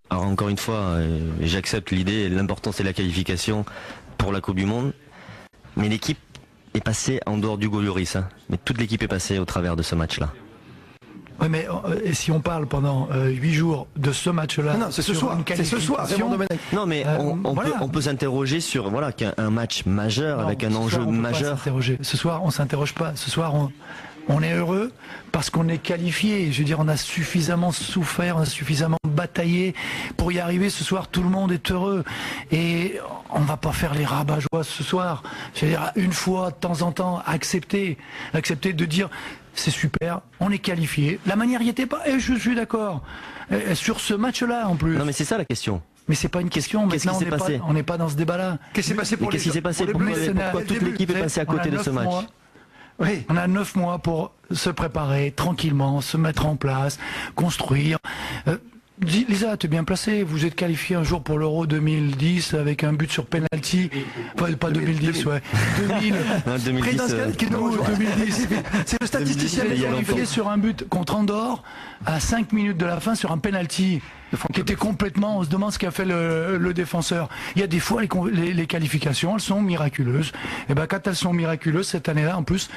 Alors encore une fois, j'accepte l'idée, l'important c'est la qualification pour la Coupe du Monde, mais l'équipe est passée en dehors du Lloris, hein. Mais toute l'équipe est passée au travers de ce match-là. Oui, mais si on parle pendant 8 jours de ce match-là... Non, c'est ce soir, Non, mais on peut s'interroger sur qu'un match majeur, avec un enjeu majeur. Ce soir, on ne s'interroge pas. Ce soir, on est heureux parce qu'on est qualifié. Je veux dire, on a suffisamment souffert, on a suffisamment bataillé pour y arriver. Ce soir, tout le monde est heureux. Et on ne va pas faire les rabat-joie ce soir. Je veux dire, une fois, de temps en temps, accepter de dire... C'est super, on est qualifié. La manière n'y était pas, et je suis d'accord. Sur ce match-là, en plus. Non, mais c'est ça la question. Mais c'est pas une question. Qu'est-ce qui s'est passé ? On n'est pas dans ce débat-là. Qu'est-ce qui s'est passé pour les Pourquoi toute l'équipe est passée à côté de ce match ? Oui, on a 9 mois pour se préparer tranquillement, se mettre en place, construire. Lisa, tu es bien placée. Vous êtes qualifié un jour pour l'Euro 2010 avec un but sur penalty. Pas 2010, ouais. 2010. 2010. C'est le statisticien qui est qualifié sur un but contre Andorre à 5 minutes de la fin sur un penalty qui était complètement... On se demande ce qu'a fait le défenseur. Il y a des fois les qualifications, elles sont miraculeuses. Et ben quand elles sont miraculeuses cette année-là, en plus.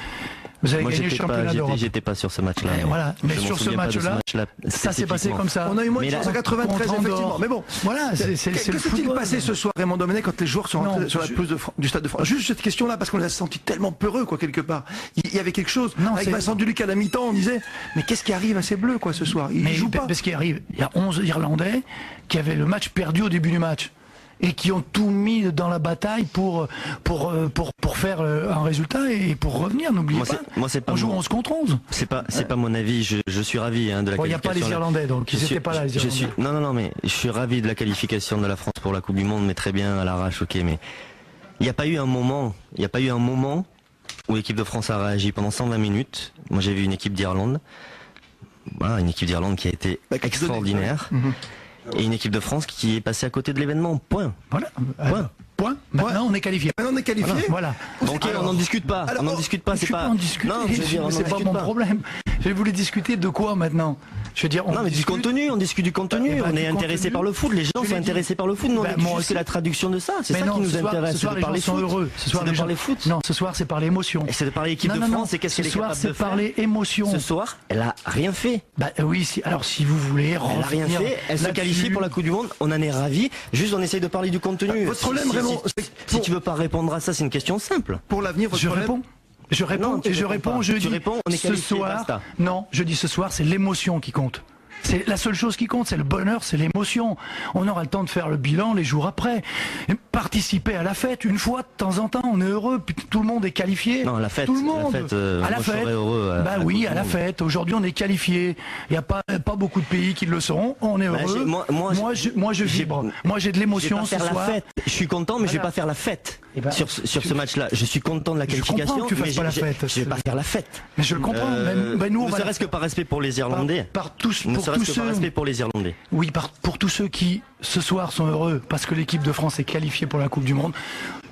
Vous avez gagné le championnat d'Europe. J'étais pas sur ce match-là. Voilà. Mais sur ce match-là, ça s'est passé comme ça. On a eu moins de chance en 93, effectivement. Mais bon, voilà. Qu'est-ce qui s'est passé ce soir, Raymond Domenech, quand les joueurs sont rentrés sur la pelouse du Stade de France? Juste cette question-là, parce qu'on les a sentis tellement peureux, quoi, quelque part. Il y avait quelque chose. Avec Vincent Duluc à la mi-temps, on disait, mais qu'est-ce qui arrive à ces Bleus, quoi, ce soir? Ils jouent pas. Qu'est-ce qui arrive? Il y a 11 Irlandais qui avaient le match perdu au début du match. Et qui ont tout mis dans la bataille pour faire un résultat et pour revenir. N'oubliez pas. On joue 11 contre 11. C'est pas mon avis. Je suis ravi de la qualification. Il n'y a pas les Irlandais, donc ils n'étaient pas là. Les Irlandais. Non, mais je suis ravi de la qualification de la France pour la Coupe du Monde, mais très bien à l'arrache, ok. Mais il n'y a pas eu un moment où l'équipe de France a réagi pendant 120 minutes. Moi, j'ai vu une équipe d'Irlande, une équipe d'Irlande qui a été extraordinaire. Et une équipe de France qui est passée à côté de l'événement. Point. Voilà. Point. Maintenant, on est qualifié. Voilà. Donc on n'en discute pas. On n'en discute pas. C'est pas. En discuter. Non, c'est pas mon problème. Je voulais discuter de quoi maintenant? Je veux dire, non, mais du contenu. On discute du contenu. On est intéressé par le foot. Les gens sont intéressés par le foot. Nous, c'est la traduction de ça. C'est ça qui nous intéresse. Ce soir, les gens sont heureux. Ce soir, c'est de parler foot. Non, ce soir, c'est par l'émotion. Et c'est de parler équipe de France. Et qu'est-ce qu'elle est capable de faire? Ce soir, c'est parler émotion. Ce soir, elle a rien fait. Oui. Alors, si vous voulez, elle a rien fait. Elle se qualifie pour la Coupe du Monde. On en est ravis. Juste, on essaye de parler du contenu. Votre problème, Raymond, si tu veux pas répondre à ça, c'est une question simple. Pour l'avenir, je réponds. Je dis ce soir. Non, je dis ce soir, c'est l'émotion qui compte. C'est la seule chose qui compte, c'est le bonheur, c'est l'émotion. On aura le temps de faire le bilan les jours après. Participer à la fête, une fois de temps en temps, on est heureux, puis tout le monde est qualifié. Non, la fête, tout le monde. À la fête. Heureux à la fête. Aujourd'hui, on est qualifié. Il n'y a pas beaucoup de pays qui le seront. On est heureux. Moi, je vibre. Moi, j'ai de l'émotion ce soir. Je suis content, mais je vais pas faire la fête sur ce match-là. Je suis content de la qualification, je comprends que tu fasses pas la fête. Je vais pas faire la fête. Mais je le comprends. Ne serait-ce que par respect pour les Irlandais. Par tous respect pour les Irlandais. Oui, pour tous ceux qui, ce soir, sont heureux parce que l'équipe de France est qualifiée pour la Coupe du Monde,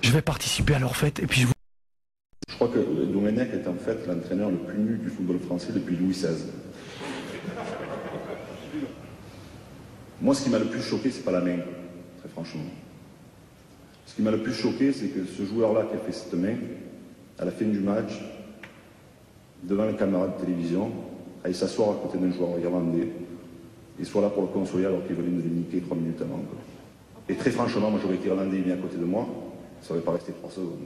je vais participer à leur fête et puis Je crois que Domenech est en fait l'entraîneur le plus nul du football français depuis Louis XVI. Moi, ce qui m'a le plus choqué, c'est pas la main, très franchement. Ce qui m'a le plus choqué, c'est que ce joueur-là qui a fait cette main, à la fin du match, devant la caméra de télévision, aille s'asseoir à côté d'un joueur irlandais et soit là pour le consoler alors qu'il venait de le niquer 3 minutes avant. Et très franchement, moi j'aurais été irlandais mis à côté de moi, ça n'aurait pas resté 3 secondes.